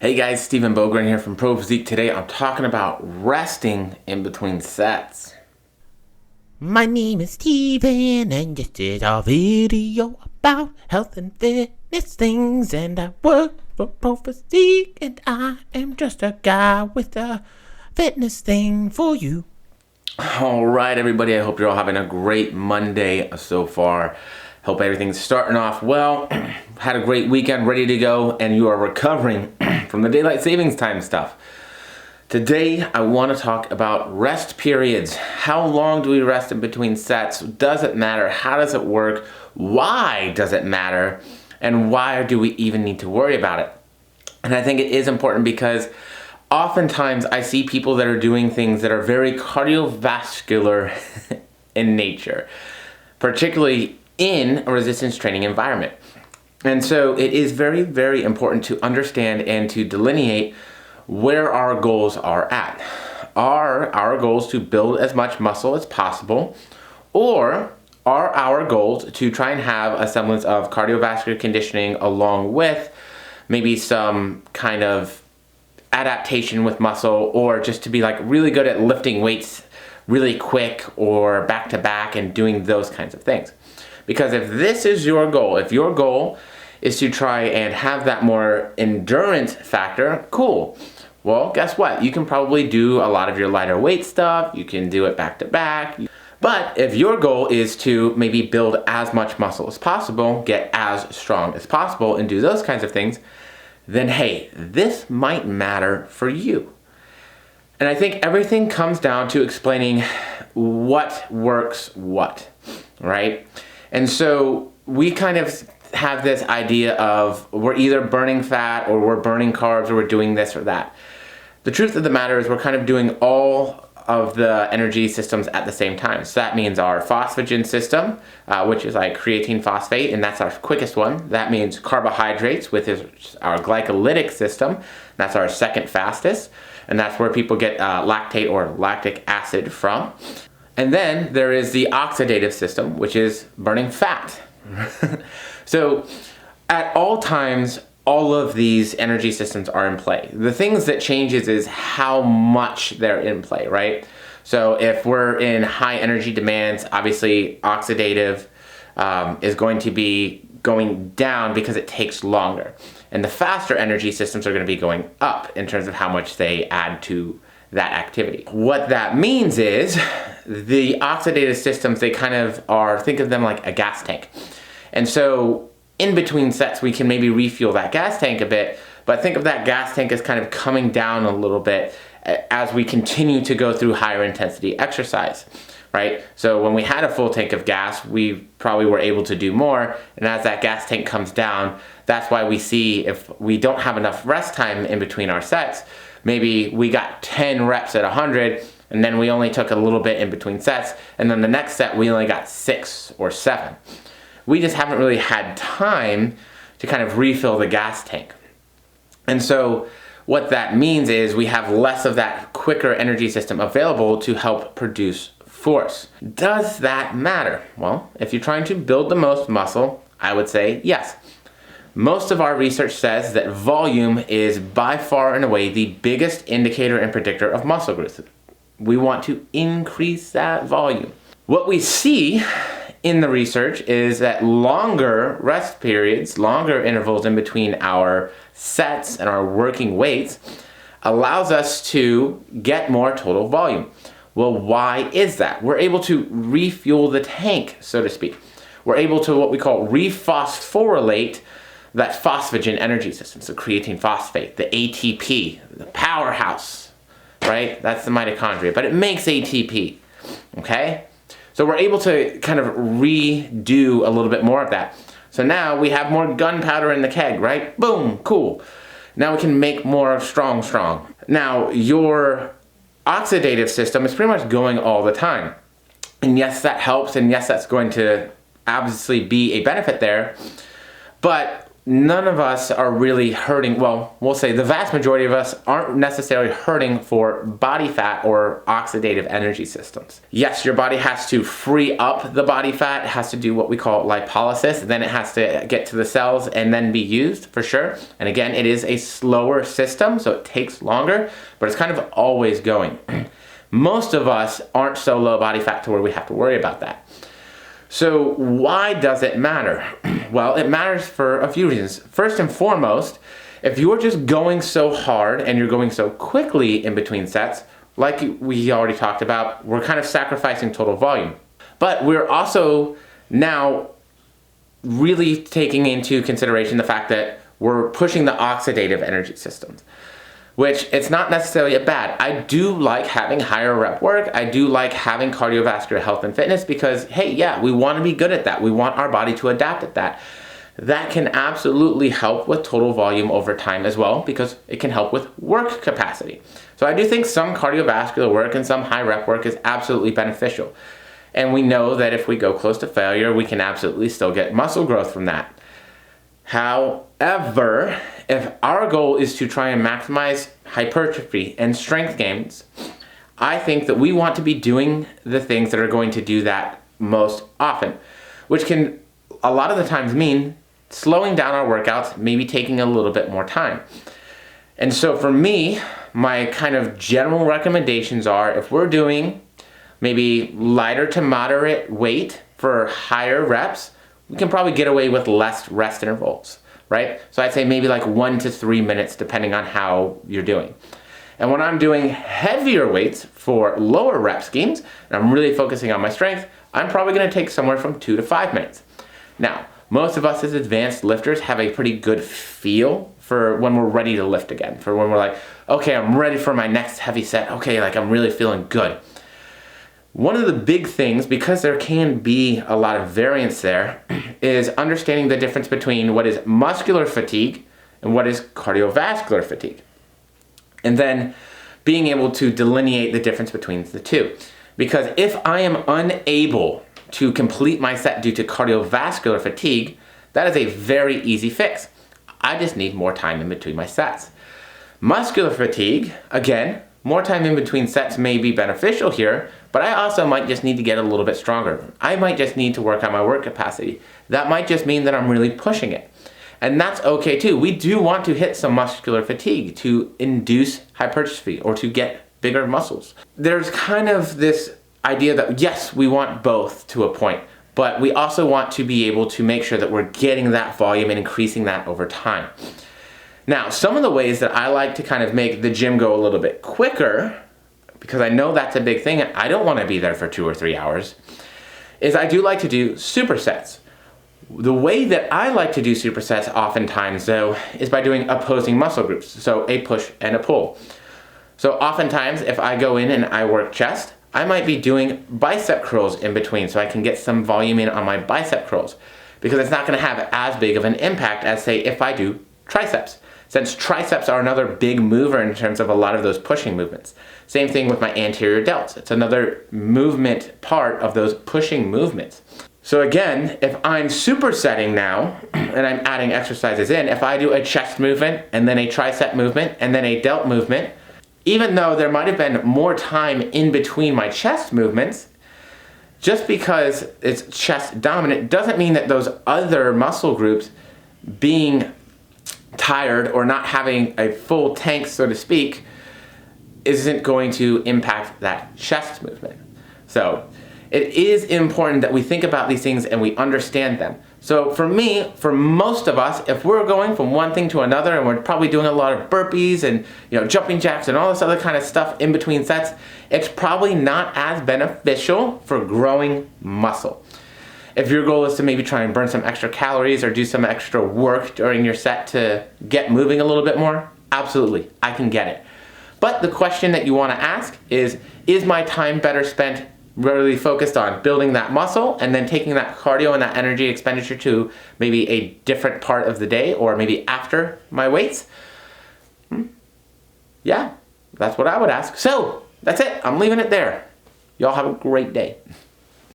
Hey guys, Stephen Bogren here from Pro Physique. Today I'm talking about resting in between sets. My name is Steven, and this is our video about health and fitness things. And I work for Pro Physique, and I am just a guy with a fitness thing for you. Alright everybody, I hope you're all having a great Monday so far. Hope everything's starting off well. Had a great weekend, ready to go, and you are recovering from the daylight savings time stuff. Today, I want to talk about rest periods. How long do we rest in between sets? Does it matter? How does it work? Why does it matter? And why do we even need to worry about it? And I think it is important because oftentimes I see people that are doing things that are very cardiovascular in nature, particularly in a resistance training environment. And so it is very, very important to understand and to delineate where our goals are at. Are our goals to build as much muscle as possible, or are our goals to try and have a semblance of cardiovascular conditioning along with maybe some kind of adaptation with muscle, or just to be like really good at lifting weights really quick or back to back and doing those kinds of things? Because if this is your goal, if your goal is to try and have that more endurance factor, cool. Well, guess what? You can probably do a lot of your lighter weight stuff. You can do it back to back. But if your goal is to maybe build as much muscle as possible, get as strong as possible, and do those kinds of things, then hey, this might matter for you. And I think everything comes down to explaining what works what, right? And so we kind of have this idea of we're either burning fat or we're burning carbs or we're doing this or that. The truth of the matter is we're kind of doing all of the energy systems at the same time. So that means our phosphagen system, which is like creatine phosphate, and that's our quickest one. That means carbohydrates, which is our glycolytic system. That's our second fastest. And that's where people get lactate or lactic acid from. And then there is the oxidative system, which is burning fat. So at all times, all of these energy systems are in play. The things that changes is how much they're in play, right? So if we're in high energy demands, obviously oxidative is going to be going down because it takes longer. And the faster energy systems are going to be going up in terms of how much they add to that activity. What that means is the oxidative systems, they kind of are, think of them like a gas tank. And so in between sets, we can maybe refuel that gas tank a bit, but think of that gas tank as kind of coming down a little bit as we continue to go through higher intensity exercise, right? So when we had a full tank of gas, we probably were able to do more. And as that gas tank comes down, that's why we see if we don't have enough rest time in between our sets, maybe we got 10 reps at 100, and then we only took a little bit in between sets, and then the next set we only got 6 or 7. We just haven't really had time to kind of refill the gas tank. And so what that means is we have less of that quicker energy system available to help produce force. Does that matter? Well, if you're trying to build the most muscle, I would say yes. Most of our research says that volume is by far and away the biggest indicator and predictor of muscle growth. We want to increase that volume. What we see in the research is that longer rest periods, longer intervals in between our sets and our working weights allows us to get more total volume. Well, why is that? We're able to refuel the tank, so to speak. We're able to what we call rephosphorylate that phosphagen energy system, so creatine phosphate, the ATP, the powerhouse, right? That's the mitochondria, but it makes ATP, okay? So we're able to kind of redo a little bit more of that. So now we have more gunpowder in the keg, right? Boom, cool. Now we can make more strong. Now your oxidative system is pretty much going all the time. And yes, that helps, and yes, that's going to obviously be a benefit there. But none of us are really hurting. Well, we'll say the vast majority of us aren't necessarily hurting for body fat or oxidative energy systems. Yes, your body has to free up the body fat, it has to do what we call lipolysis, then it has to get to the cells and then be used for sure. And again, it is a slower system, so it takes longer, but it's kind of always going. Most of us aren't so low body fat to where we have to worry about that. So why does it matter? Well, it matters for a few reasons. First and foremost, if you're just going so hard and you're going so quickly in between sets, like we already talked about, we're kind of sacrificing total volume. But we're also now really taking into consideration the fact that we're pushing the oxidative energy systems, which it's not necessarily a bad. I do like having higher rep work. I do like having cardiovascular health and fitness because, hey, yeah, we want to be good at that. We want our body to adapt at that. That can absolutely help with total volume over time as well because it can help with work capacity. So I do think some cardiovascular work and some high rep work is absolutely beneficial. And we know that if we go close to failure, we can absolutely still get muscle growth from that. However, if our goal is to try and maximize hypertrophy and strength gains, I think that we want to be doing the things that are going to do that most often, which can a lot of the times mean slowing down our workouts, maybe taking a little bit more time. And so for me, my kind of general recommendations are if we're doing maybe lighter to moderate weight for higher reps, we can probably get away with less rest intervals, right? So I'd say maybe like 1 to 3 minutes depending on how you're doing. And when I'm doing heavier weights for lower rep schemes, and I'm really focusing on my strength, I'm probably gonna take somewhere from 2 to 5 minutes. Now, most of us as advanced lifters have a pretty good feel for when we're ready to lift again, for when we're like, okay, I'm ready for my next heavy set. Okay, like I'm really feeling good. One of the big things, because there can be a lot of variance there, is understanding the difference between what is muscular fatigue and what is cardiovascular fatigue. And then being able to delineate the difference between the two. Because if I am unable to complete my set due to cardiovascular fatigue, that is a very easy fix. I just need more time in between my sets. Muscular fatigue, again, more time in between sets may be beneficial here, but I also might just need to get a little bit stronger. I might just need to work on my work capacity. That might just mean that I'm really pushing it. And that's okay too. We do want to hit some muscular fatigue to induce hypertrophy or to get bigger muscles. There's kind of this idea that yes, we want both to a point, but we also want to be able to make sure that we're getting that volume and increasing that over time. Now, some of the ways that I like to kind of make the gym go a little bit quicker, because I know that's a big thing, I don't want to be there for 2 or 3 hours, is I do like to do supersets. The way that I like to do supersets oftentimes, though, is by doing opposing muscle groups, so a push and a pull. So oftentimes, if I go in and I work chest, I might be doing bicep curls in between so I can get some volume in on my bicep curls, because it's not going to have as big of an impact as, say, if I do triceps, since triceps are another big mover in terms of a lot of those pushing movements. Same thing with my anterior delts. It's another movement part of those pushing movements. So again, if I'm supersetting now, and I'm adding exercises in, if I do a chest movement, and then a tricep movement, and then a delt movement, even though there might have been more time in between my chest movements, just because it's chest dominant doesn't mean that those other muscle groups being tired or not having a full tank, so to speak, isn't going to impact that chest movement. So it is important that we think about these things and we understand them. So for me, for most of us, if we're going from one thing to another and we're probably doing a lot of burpees and jumping jacks and all this other kind of stuff in between sets, it's probably not as beneficial for growing muscle. If your goal is to maybe try and burn some extra calories or do some extra work during your set to get moving a little bit more, absolutely, I can get it. But the question that you want to ask is my time better spent really focused on building that muscle and then taking that cardio and that energy expenditure to maybe a different part of the day or maybe after my weights? Yeah, that's what I would ask. So, that's it. I'm leaving it there. Y'all have a great day.